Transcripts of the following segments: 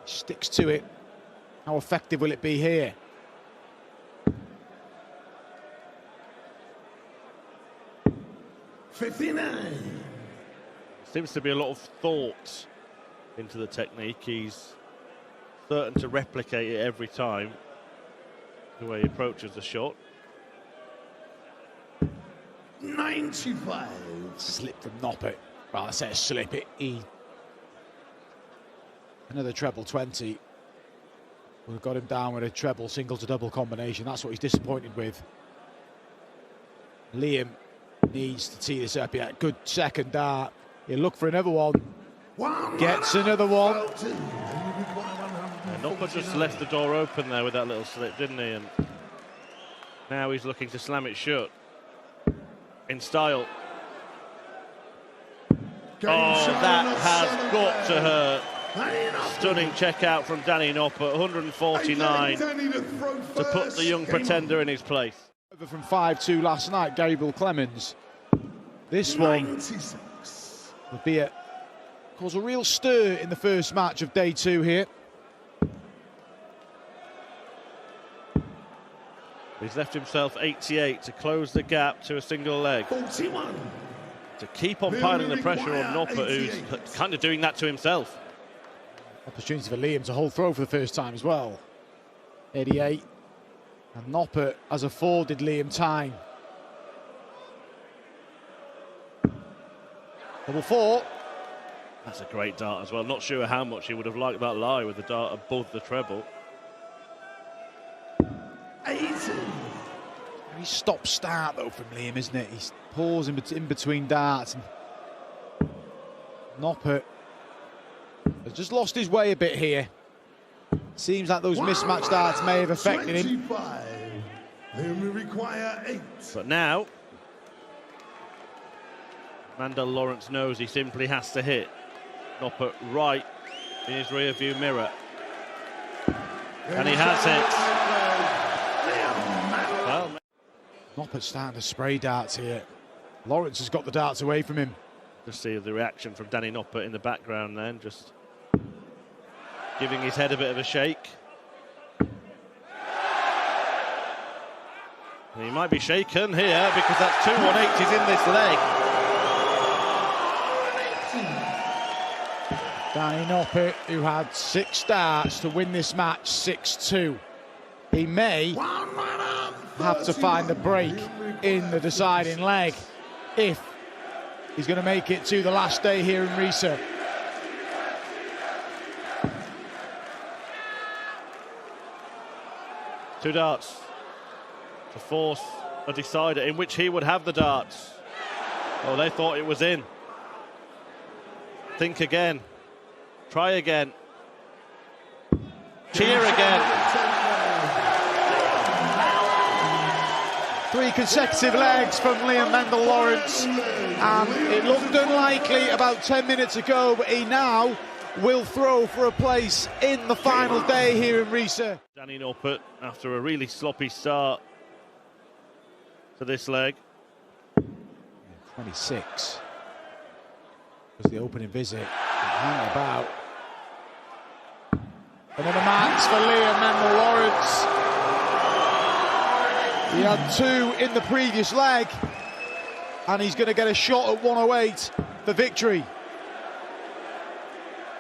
Sticks to it. How effective will it be here? Seems to be a lot of thought into the technique. He's certain to replicate it every time, the way he approaches the shot. 95. Slip from Noppert. Well, I say a slip. Another treble 20. Would have got him down with a treble single to double combination. That's what he's disappointed with. Liam needs to tee this up. Yeah, good second dart. He'll look for another one. Gets another one. Noppert just left the door open there with that little slip, didn't he? And now he's looking to slam it shut. In style. Oh, that has got to hurt. Stunning check out from Danny Noppert, 149 to put the young pretender in his place. Over from 5-2 last night, Gabriel Clemens. This one would be cause a real stir in the first match of day 2 here. He's left himself 88 to close the gap to a single leg. 41. To keep on piling the pressure on Noppert, who's kind of doing that to himself. Opportunity for Liam to hold throw for the first time as well. 88. And Noppert has afforded Liam time. Double 4. That's a great dart as well. Not sure how much he would have liked that lie with the dart above the treble. 80. Very stop-start though from Liam, isn't it? He's pausing in between darts. And Noppert has just lost his way a bit here. Seems like those mismatched darts may have affected him. Then we require 8. But now, Mandel Lawrence knows he simply has to hit Noppert right in his rear view mirror. And he has it. Well, Noppert's starting to spray darts here. Lawrence has got the darts away from him. just see the reaction from Danny Noppert in the background then, just giving his head a bit of a shake. And he might be shaken here because that's 2 180s in this leg. Danny Noppert, who had 6 darts to win this match 6-2. He may have to find a break in the deciding leg if he's going to make it to the last day here in Riesa. Two darts to force a decider in which he would have the darts. Oh, they thought it was in. Think again. Try again. Cheer again. 3 consecutive legs from Liam Mandel Lawrence, and it looked unlikely about 10 minutes ago, but he now will throw for a place in the final day here in Riesa. Danny Noppert, after a really sloppy start to this leg. 26 was the opening visit. Hang about. Another match for Liam Mandel Lawrence. He had 2 in the previous leg, and he's going to get a shot at 108 for victory.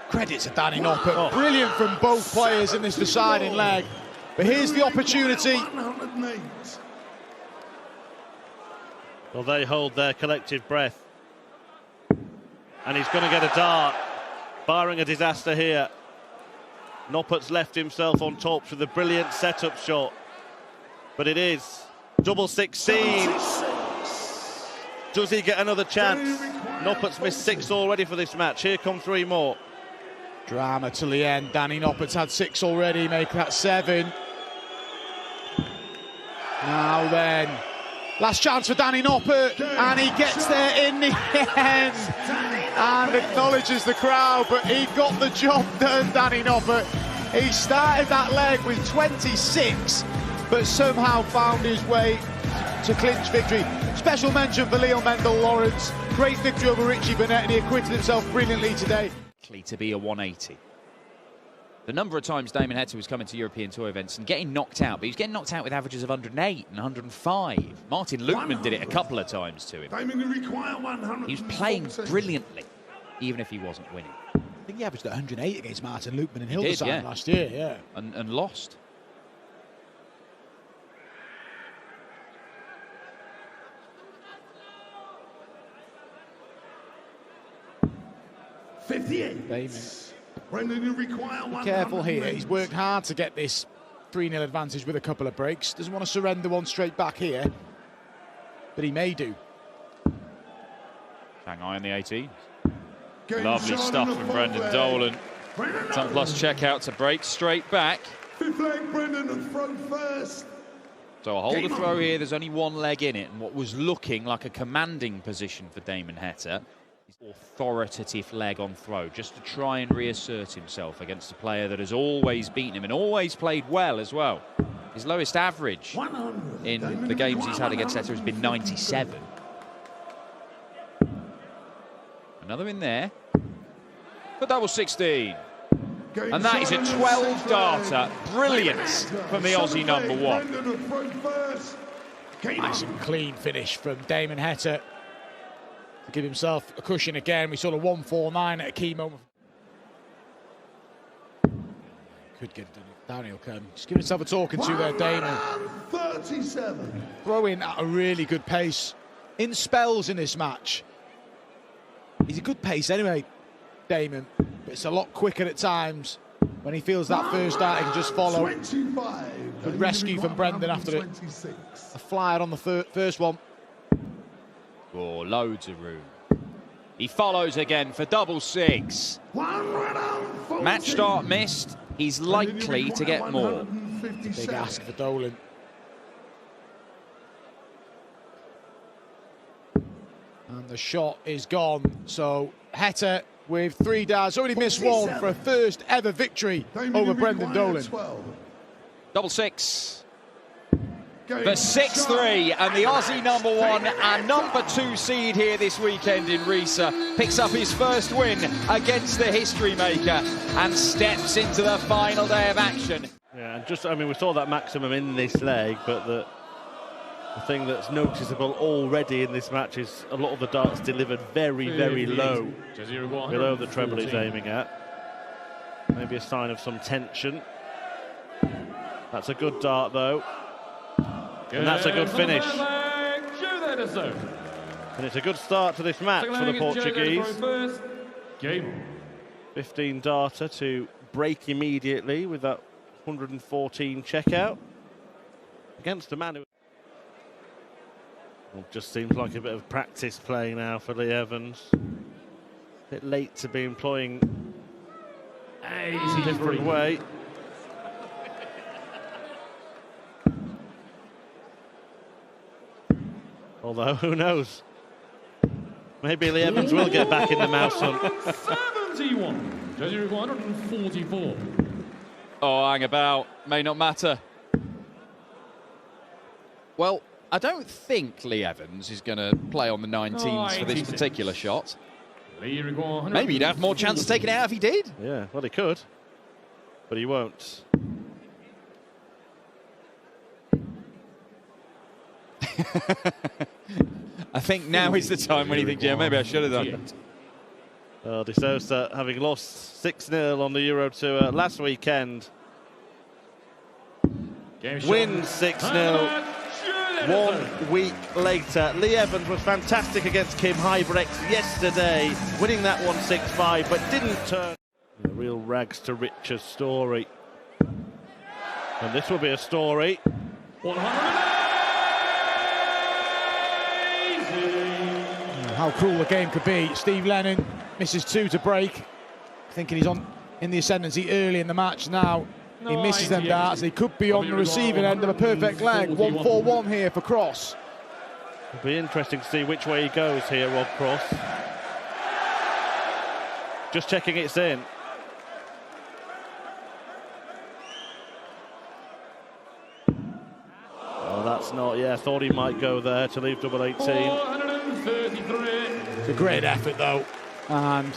Credit to Danny Noppert. Brilliant from both players in this deciding leg. But here's the opportunity. Well, they hold their collective breath. And he's going to get a dart, barring a disaster here. Noppert's left himself on top with a brilliant setup shot. But it is double 16. Does he get another chance? Noppert's missed 6 already for this match. Here come 3 more. Drama till the end. Danny Noppert's had 6 already, make that 7. Now then, last chance for Danny Noppert, and he gets there in the end and acknowledges the crowd, but he got the job done, Danny Noppert. He started that leg with 26, but somehow found his way to clinch victory. Special mention for Liam Mandel Lawrence. Great victory over Richie Burnett, and he acquitted himself brilliantly today. To be a 180. The number of times Damon Heta was coming to European Tour events and getting knocked out, but he was getting knocked out with averages of 108 and 105. Martin Lukeman did it a couple of times to him. He was playing brilliantly, even if he wasn't winning. I think he averaged 108 against Martin Lukeman in Hildesheim last year, yeah. And lost. Damon. Be Careful here. He's worked hard to get this 3-0 advantage with a couple of breaks. Doesn't want to surrender one straight back here, but he may do. Shanghai on the 18. Lovely stuff from Brendan Dolan. 10 plus check out to break straight back. So a hold a throw here. There's only one leg in it, and what was looking like a commanding position for Damon Heta. Authoritative leg on throw, just to try and reassert himself against a player that has always beaten him and always played well as well. His lowest average in the games he's had against Heta has been 97. Another in there. But that was 16. And that is a 12-darter. Brilliant from the Aussie number one. Nice and clean finish from Damon Heta. Give himself a cushion again. We saw the 149 at a key moment. Could get down, he'll come. Just give himself a talking to there, Damon. 37. Throwing at a really good pace. In spells in this match. He's a good pace anyway, Damon. But it's a lot quicker at times. When he feels that first dart, he can just follow. 25. Good rescue from Brendan after it. A flyer on the first one. Oh, loads of room. He follows again for double six. Match start missed. He's likely to get more. Big ask for Dolan. And the shot is gone. So Heta with 3 darts. Already missed one for a first ever victory over Brendan Dolan. Double six. The 6-3, and the Aussie number one and number 2 seed here this weekend in Riesa picks up his first win against the history maker and steps into the final day of action. Yeah, and just, I mean, we saw that maximum in this leg, but the thing that's noticeable already in this match is a lot of the darts delivered very, very low, below the treble he's aiming at. Maybe a sign of some tension. That's a good dart, though. And that's a good finish. And it's a good start to this match for the Portuguese. 15 darter to break immediately with that 114 checkout against a man who just seems like a bit of practice play now for Lee Evans. A bit late to be employing a different way. Although, who knows? Maybe Lee Evans will get back in the mouse hunt. 71, 144. Oh, hang about. May not matter. Well, I don't think Lee Evans is going to play on the 19s for this particular shot. Maybe he'd have more chance of taking it out if he did. Yeah, well, he could. But he won't. I think now is the time when you think, yeah, maybe I should have done. Well, De Sousa, having lost 6-0 on the Euro Tour last weekend, wins 6-0 1 week later. Lee Evans was fantastic against Kim Huybrechts yesterday, winning that one 6-5, but didn't turn. A real rags to riches story. And this will be a story. 100. How cruel the game could be. Steve Lennon misses 2 to break. Thinking he's on in the ascendancy early in the match now. He misses them darts. He could be on the receiving end of a perfect leg. 1-4-1 here for Cross. It'll be interesting to see which way he goes here, Rob Cross. Just checking it's in. Oh, that's not, yeah, thought he might go there to leave double 18. It's a great effort though, and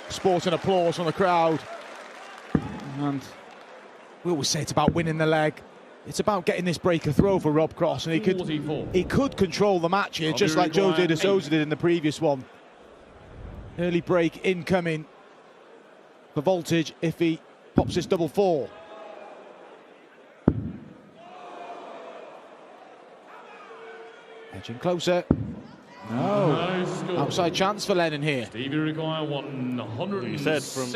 sporting applause from the crowd. And we always say it's about winning the leg. It's about getting this breaker throw for Rob Cross, and he could control the match here, just like Jose de Sousa did in the previous one. Early break incoming for Voltage if he pops this double four. Edging closer. No. Outside chance for Lennon here. Stevie require 160. You said from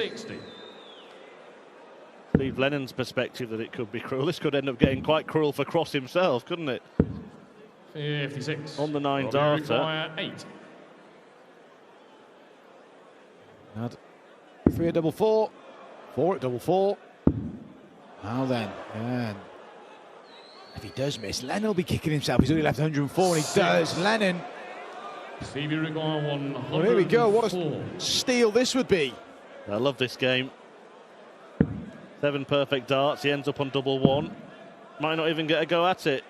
Steve Lennon's perspective that it could be cruel. This could end up getting quite cruel for Cross himself, couldn't it? 56. On the 9 Robbie darter. require 8. And 3 at double four. 4 at double four. Now then. And if he does miss, Lennon will be kicking himself. He's only left 104 and he does. Lennon. Stevie require 104. Well, here we go. What a steal this would be. I love this game. 7 perfect darts. He ends up on double 1. Might not even get a go at it.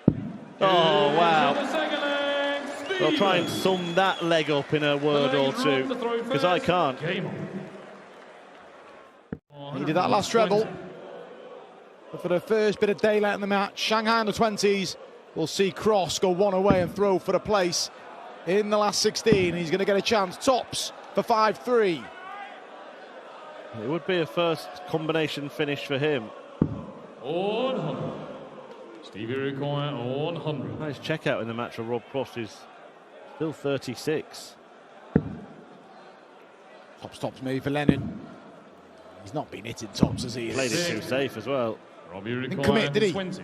Oh, wow. I'll try and sum that leg up in a word or two, because I can't. He did that last treble. But for the first bit of daylight in the match, Shanghai under 20s will see Cross go 1 away and throw for the place in the last 16. He's going to get a chance. Tops for 5-3. It would be a first combination finish for him. 100. Stevie require 100. Nice check out in the match for Rob Cross, who's still 36. Tops maybe for Lennon. He's not been hitting tops, has he? Played it too safe as well. Robbie require commit, did he? 20.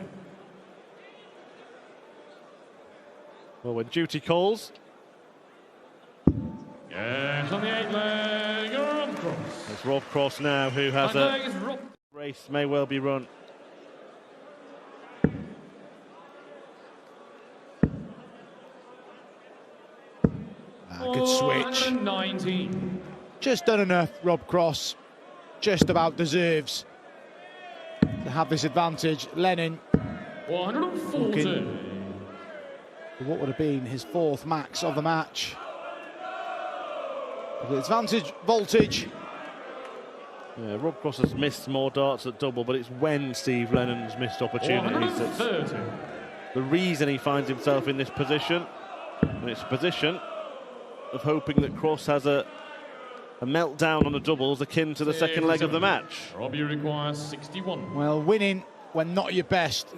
Well, when duty calls, Yes, on the 8 leg, Rob Cross. it's Rob Cross now who has Leg a is Rob. race may well be run. Good switch. 119. Just done enough, Rob Cross. Just about deserves to have this advantage. Lennon, 140. what would have been his 4th max of the match. The advantage, Voltage. Yeah, Rob Cross has missed more darts at double, but it's when Steve Lennon's missed opportunities that's 130. the reason he finds himself in this position. And it's a position of hoping that Cross has a meltdown on the doubles akin to the second leg of the match. Robbie requires 61. Well, winning when not your best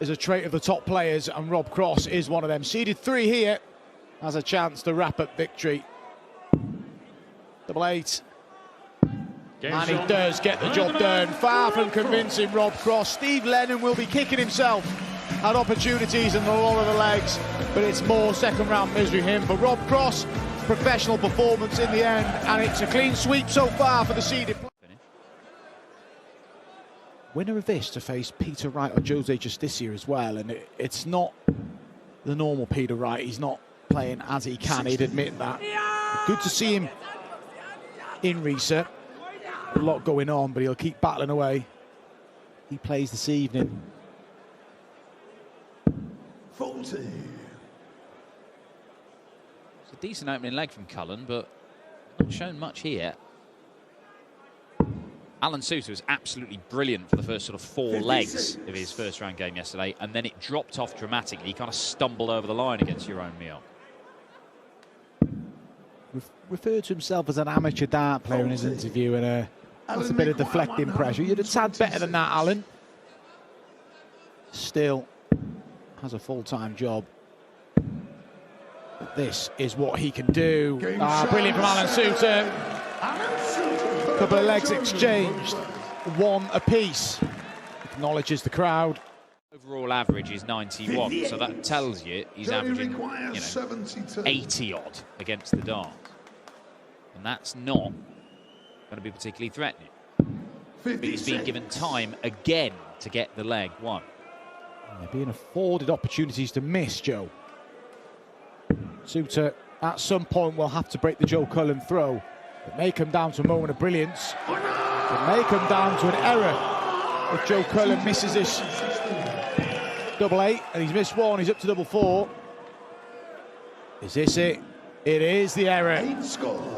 is a trait of the top players, and Rob Cross is one of them. Seeded 3 here, has a chance to wrap up victory. Double 8. And he does get the job done. Far from convincing Rob Cross. Steve Lennon will be kicking himself at opportunities in a lot of the legs, but it's more second round misery him. For Rob Cross, professional performance in the end, and it's a clean sweep so far for the seeded. Winner of this to face Peter Wright or Jose Justicia as well, and it's not the normal Peter Wright. He's not playing as he can, he'd admit that. Good to see him in Risa. A lot going on, but he'll keep battling away. He plays this evening. 40. It's a decent opening leg from Cullen, but not shown much here. Alan Sousa was absolutely brilliant for the first sort of 4 legs of his first round game yesterday, and then it dropped off dramatically. He kind of stumbled over the line against Jeroen Mio. Referred to himself as an amateur dart player in his interview, and that's a bit of deflecting pressure. You'd a tad better than that, Alan. Still has a full-time job. But this is what he can do. Brilliant from Alan Sousa. Couple of legs exchanged, 1 apiece. Acknowledges the crowd. Overall average is 91, so that tells you he's averaging 80 odd against the dart, and that's not going to be particularly threatening. But he's been given time again to get the leg won. They're being afforded opportunities to miss, Joe. Sousa at some point will have to break the Joe Cullen throw. It may come down to a moment of brilliance. It may come down to an error if Joe Cullen misses this double 8, and he's missed 1. He's up to double 4. Is this it? It is the error.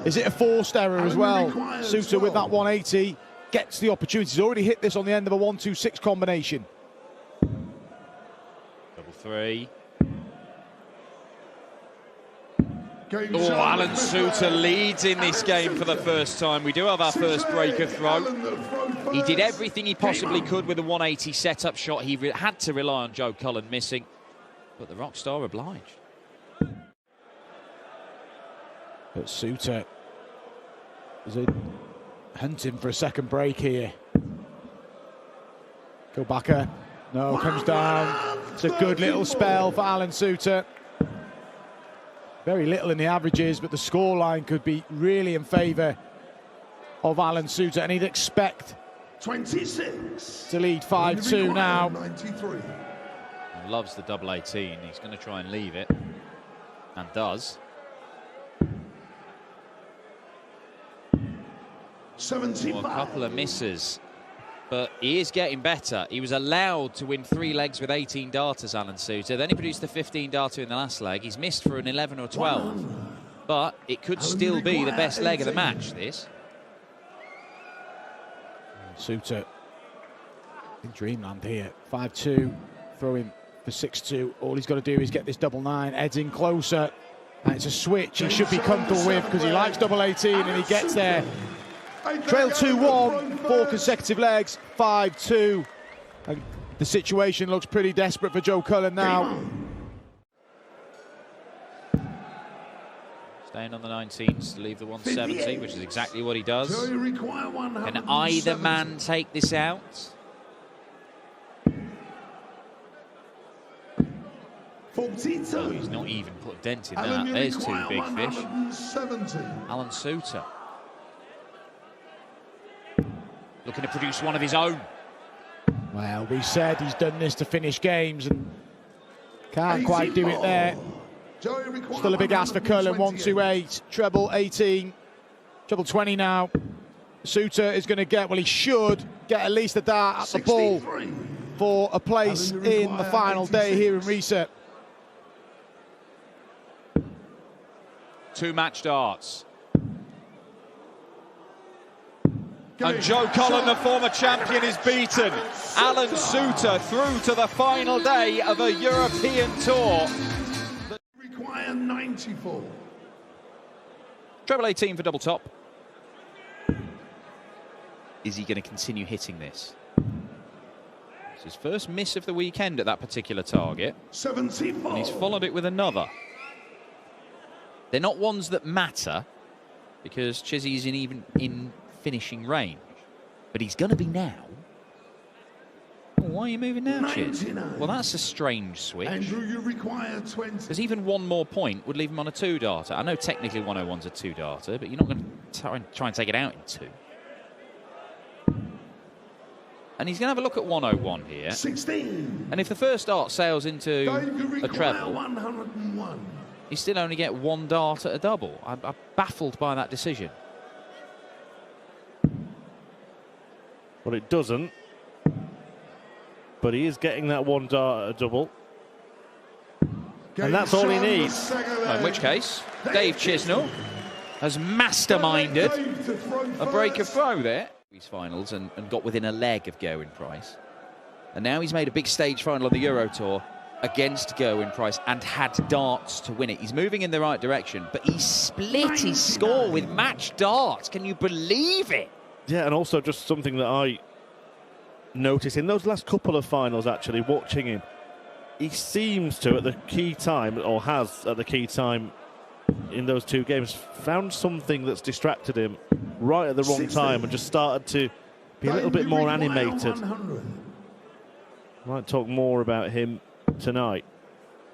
Is it a forced error as well? Sousa with that 180 gets the opportunity. He's already hit this on the end of a 1-2-6 combination. Double three. Game Oh, shot. Alan Suter leads in this game for the first time. We do have our first breaker throw. Alan the throw He did first. everything he possibly could with a 180 setup shot. He had to rely on Joe Cullen missing, but the Rockstar obliged. But Suter is hunting for a second break here. Kilbacker, no, comes down. It's a good little spell for Alan Suter. Very little in the averages, but the scoreline could be really in favour of Alan Suter, and he'd expect 26 to lead 5-2 now. 93. He loves the double 18. He's going to try and leave it, and does. 75. A couple of misses, but he is getting better. He was allowed to win 3 legs with 18 darters, Alan Suter. Then he produced a 15 darter in the last leg. He's missed for an 11 or 12, but it could still be the best leg of the match, this. Suter in dreamland here. 5-2, throw him for 6-2. All he's got to do is get this double 9, heads in closer, and it's a switch he should be comfortable with because he likes double 18 and he gets there. Trail 2-1, 4 consecutive legs, 5-2. And the situation looks pretty desperate for Joe Cullen now. Staying on the 19s to leave the 170, which is exactly what he does. So you require 170. Can either man take this out? 42. Oh, he's not even put a dent in Alan, that. you There's 2 require big fish. 170. Alan Suter looking to produce one of his own. Well, we said he's done this to finish games and can't quite do it there. Joey require Still a big ask for Cullen, 128, treble 18, treble 20 now. Suter is going to get, well, he should get at least a dart at the ball 63. for a place Alan, you in the require final day here in reset. 2 match darts. And Joe Cullen, the former champion, is beaten. Alan Suter through to the final day of a European tour. Require 94. Treble 18 for double top. Is he going to continue hitting this? It's his first miss of the weekend at that particular target. 74. And he's followed it with another. They're not ones that matter because Chizzy's in finishing range. But he's going to be now. Oh, why are you moving now, Chiz? 99. Well, that's a strange switch. Andrew, you require 20. Because even one more point would leave him on a 2-darter. I know technically 101's a 2-darter, but you're not going to try and take it out in 2. And he's going to have a look at 101 here. 16. And if the first dart sails into Dave, you a require treble, 101. he still only get 1 dart at a double. I'm baffled by that decision. Well, it doesn't. But he is getting that 1 dart at a double. And that's all he needs. Well, in which case, Dave Chisnell has masterminded a break of throw there. These finals and got within a leg of Gerwyn Price. And now he's made a big stage final of the Euro Tour against Gerwyn Price and had darts to win it. He's moving in the right direction, but he split his score with match darts. Can you believe it? Yeah, and also just something that I noticed in those last couple of finals, actually, watching him, he seems to, at the key time, or has at the key time in those 2 games, found something that's distracted him right at the wrong time and just started to be a little bit more animated. Might talk more about him tonight.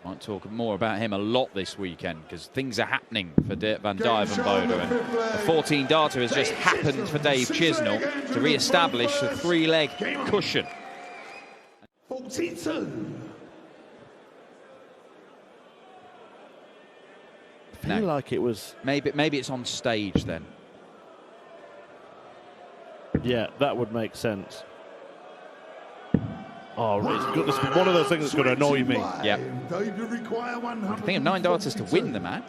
Might talk more about him a lot this weekend because things are happening for Dirk van Dijvenbode. And the 14-darter has just happened for Dave Chisnell to re-establish the 3-leg cushion. 42. I feel like it was... Maybe it's on stage then. Yeah, that would make sense. Oh, it's one of those things that's going to annoy me. Yep. Dave, you require 100. I think of 9 darters to win the match.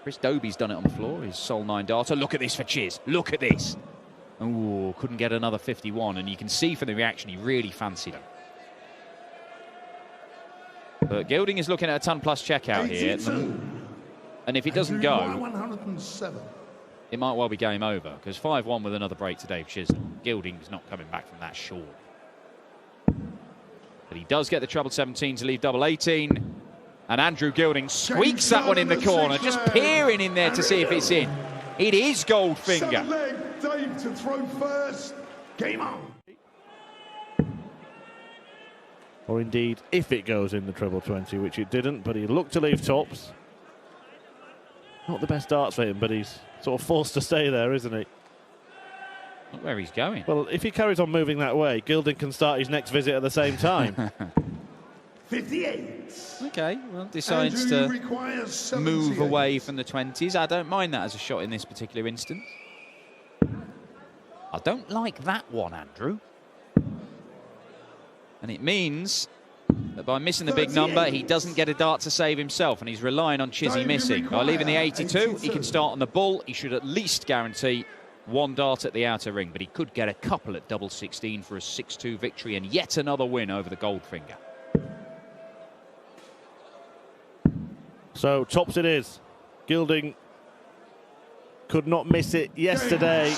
Chris Dobie's done it on the floor. His sole 9-darter. Look at this for Chiz. Look at this. Ooh, couldn't get another 51, and you can see from the reaction he really fancied him. But Gilding is looking at a ton-plus checkout here. And if it doesn't go, 107. it might well be game over, because 5-1 with another break to Dave Chisnall. Gilding's not coming back from that short. But he does get the treble 17 to leave double 18. And Andrew Gilding squeaks that one in the corner, just peering in there to see if it's in. It is Goldfinger. Shut leg, Dave to throw first. Game on. Or indeed, if it goes in the treble 20, which it didn't, but he looked to leave tops. Not the best darts for him, but he's sort of forced to stay there, isn't he? Not where he's going. Well, if he carries on moving that way, Gilding can start his next visit at the same time. 58. Okay, well, decides Andrew to requires 78. move away from the 20s. I don't mind that as a shot in this particular instance. I don't like that one, Andrew. And it means that by missing the big number, he doesn't get a dart to save himself, and he's relying on Chizzy missing. By leaving the 82, he can start on the bull. He should at least guarantee one dart at the outer ring, but he could get a couple at double 16 for a 6-2 victory and yet another win over the Goldfinger. So tops it is. Gilding could not miss it yesterday,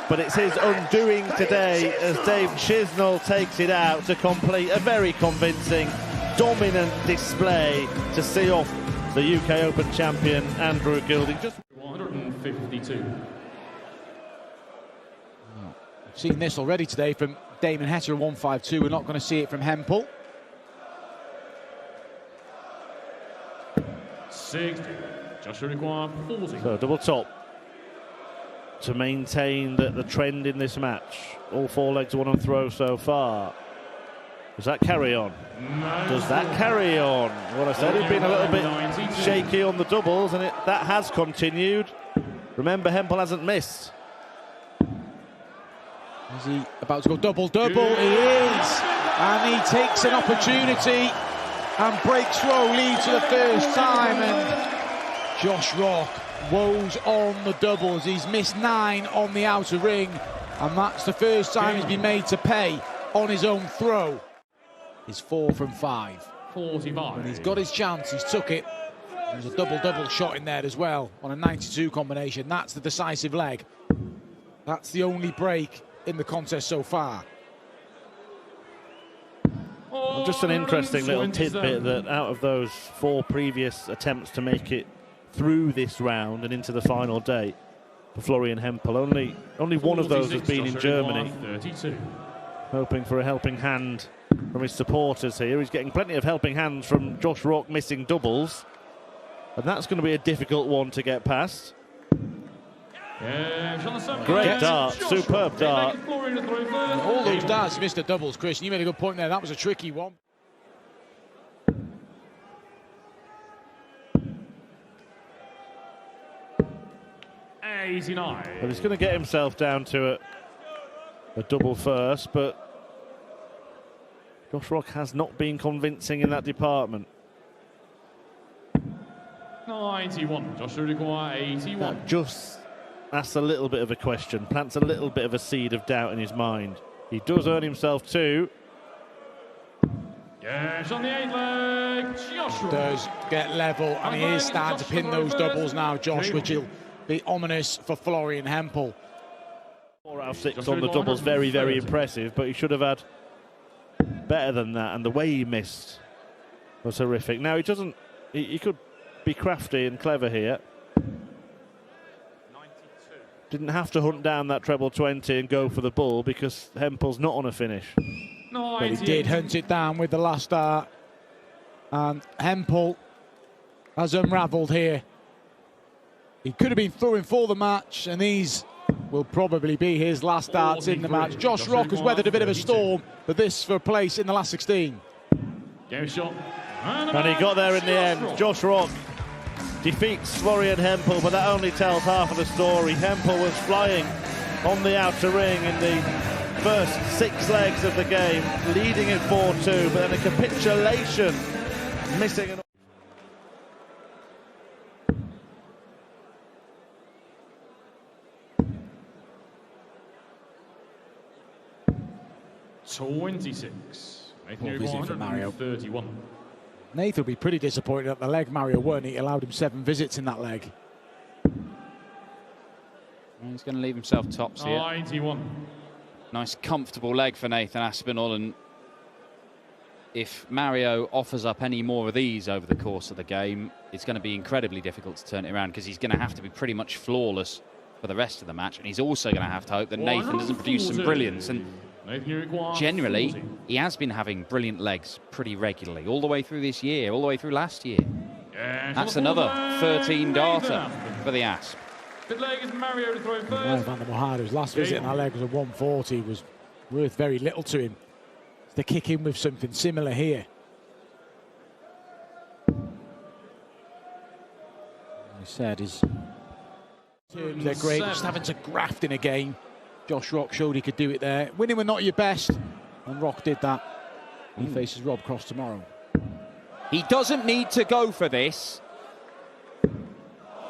but it's his undoing today as Dave Chisnall takes it out to complete a very convincing, dominant display to see off the UK Open champion Andrew Gilding. Just 152. We've seen this already today from Damon Heta at 152. We're not going to see it from Hempel. 60. Joshua require 40. so double top to maintain the trend in this match. All four legs one on throw so far. Does that carry on? Does that carry on? What I said, he's been a little bit shaky on the doubles, and that has continued. Remember, Hempel hasn't missed. Is he about to go double-double? He is! And he takes an opportunity and breaks row, leads for the first time. And Josh Rock woes on the doubles. He's missed 9 on the outer ring, and that's the first time he's been made to pay on his own throw. He's 4 from 5. 45. When he's got his chance, he's took it. There's a double-double shot in there as well on a 92 combination. That's the decisive leg. That's the only break in the contest so far. Well, just an interesting little tidbit that out of those 4 previous attempts to make it through this round and into the final day for Florian Hempel, only one of those has been in Germany. 32. Hoping for a helping hand from his supporters here. He's getting plenty of helping hands from Josh Rock missing doubles, and that's going to be a difficult one to get past. Great dart, superb dart. All those darts missed the doubles, Chris. You made a good point there. That was a tricky one. $89. Well, he's going to get himself down to a double first, but Josh Rock has not been convincing in that department. 91. Joshua require 81. That just asks a little bit of a question, plants a little bit of a seed of doubt in his mind. He does earn himself 2. Yes, on the 8 leg, Joshua. Does get level, and he is starting to pin those doubles now, Josh, which will be ominous for Florian Hempel. 4 out of 6 on the doubles, very, very impressive, but he should have had better than that, and the way he missed was horrific. Now, he could be crafty and clever here. Didn't have to hunt down that treble 20 and go for the bull because Hempel's not on a finish. But he did hunt it down with the last dart, and Hempel has unravelled here. He could have been throwing for the match, and these will probably be his last darts in the match. Josh Rock has weathered a bit of a storm, but this for a place in the last 16. Game shot. And he got there in the end. Josh Rock defeats Florian Hempel, but that only tells half of the story. Hempel was flying on the outer ring in the first 6 legs of the game, leading it 4-2, but then a capitulation, missing an... 26. Nathan Poor visit for Mario. 131. Nathan will be pretty disappointed at the leg Mario won. He allowed him 7 visits in that leg. He's going to leave himself tops here. 91. Nice comfortable leg for Nathan Aspinall, and if Mario offers up any more of these over the course of the game, it's going to be incredibly difficult to turn it around, because he's going to have to be pretty much flawless for the rest of the match, and he's also going to have to hope that Nathan doesn't produce some brilliance. And generally, he has been having brilliant legs pretty regularly, all the way through this year, all the way through last year. That's another 13 darter for the Asp. Good leg is Mario to throw Mario first. van der Mohaar, whose last visit in that leg was a 140, was worth very little to him. To kick in with something similar here. He said his terms, they're great, just having to graft in a game. Josh Rock showed he could do it there. Winning were not your best, and Rock did that. He faces Rob Cross tomorrow. He doesn't need to go for this.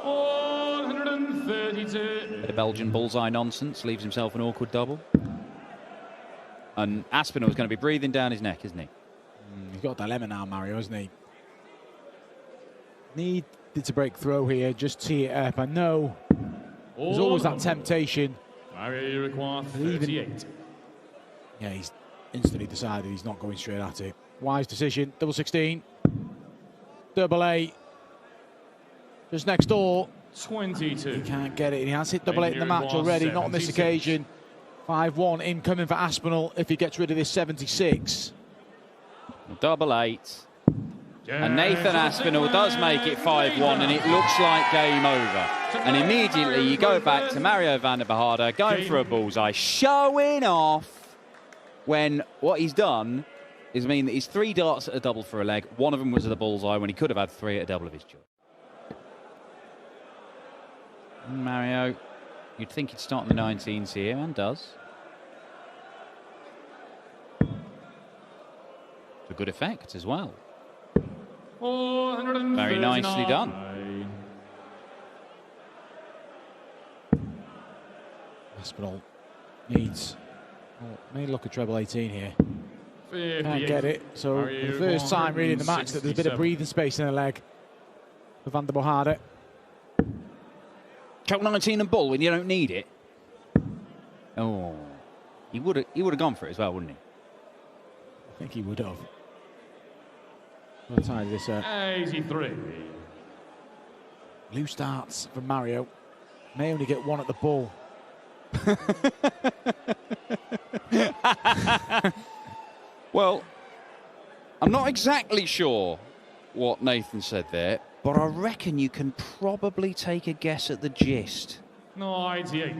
132. Bit of Belgian bullseye nonsense, leaves himself an awkward double. And Aspinall's going to be breathing down his neck, isn't he? He's got a dilemma now, Mario, hasn't he? Needed to break throw here, just tee it up. I know there's always that temptation. Mario requires 38. Yeah, he's instantly decided he's not going straight at it. Wise decision. Double 16. Double 8. Just next door. 22. He can't get it. He has hit double 8 in the match already, not on this occasion. 5-1 incoming for Aspinall if he gets rid of this 76. Double 8. And Nathan Aspinall does make it 5-1, and it looks like game over. And immediately you go back to Mario van der Mohaar going for a bullseye, showing off, when what he's done is mean that he's 3 darts at a double for a leg. One of them was at a bullseye when he could have had 3 at a double of his choice. Mario, you'd think he'd start in the 19s here, and does. To good effect as well. Very nicely done. Aspinall needs, may look at treble 18 here. Can't get it. So for the first time really in the match that there's a bit of breathing space in the leg for van der Mohaar. Treble 19 and bull when you don't need it. Oh, he would have gone for it as well, wouldn't he? I think he would have. We'll tie this up. 83. Loose darts from Mario. May only get 1 at the bull. Well, I'm not exactly sure what Nathan said there, but I reckon you can probably take a guess at the gist. 98.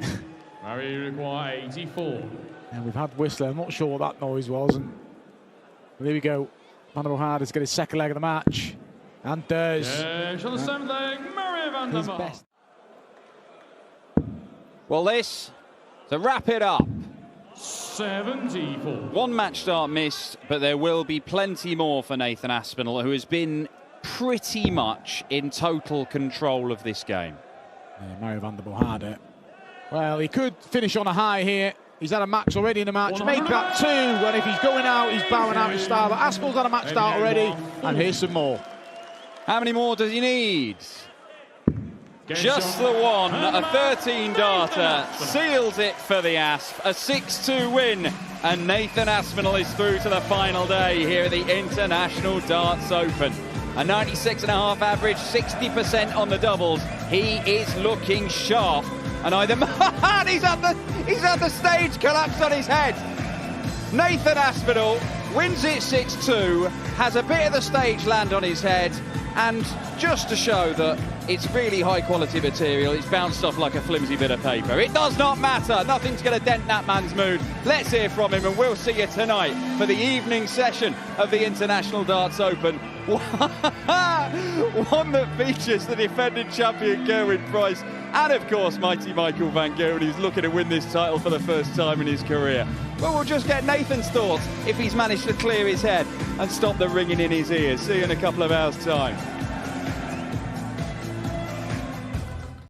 Mario require 84. And we've had Whistler. I'm not sure what that noise was. And well, there we go. Van der Mohaar has got his second leg of the match. And does. On the same leg, Mario van der His Mohaar. best. Well, this, to wrap it up, 74. 1 match start missed, but there will be plenty more for Nathan Aspinall, who has been pretty much in total control of this game. Yeah, Mario van der Mohaar. Well, he could finish on a high here. He's had a max already in the match. Make that 2. And if he's going out, he's bowing out his style. But Aspinall's had a match start already. And here's some more. How many more does he need? Just the one. A 13 darter seals it for the Asp. A 6-2 win. And Nathan Aspinall is through to the final day here at the International Darts Open. A 96.5 average, 60% on the doubles. He is looking sharp. And either he's had the stage collapse on his head. Nathan Aspinall wins it 6-2, has a bit of the stage land on his head, and just to show that it's really high quality material, it's bounced off like a flimsy bit of paper. It does not matter, nothing's going to dent that man's mood. Let's hear from him, and we'll see you tonight for the evening session of the International Darts Open. One that features the defending champion Gerwyn Price, and of course mighty Michael van Gerwen, who's looking to win this title for the first time in his career. Well, we'll just get Nathan's thoughts if he's managed to clear his head and stop the ringing in his ears. See you in a couple of hours' time.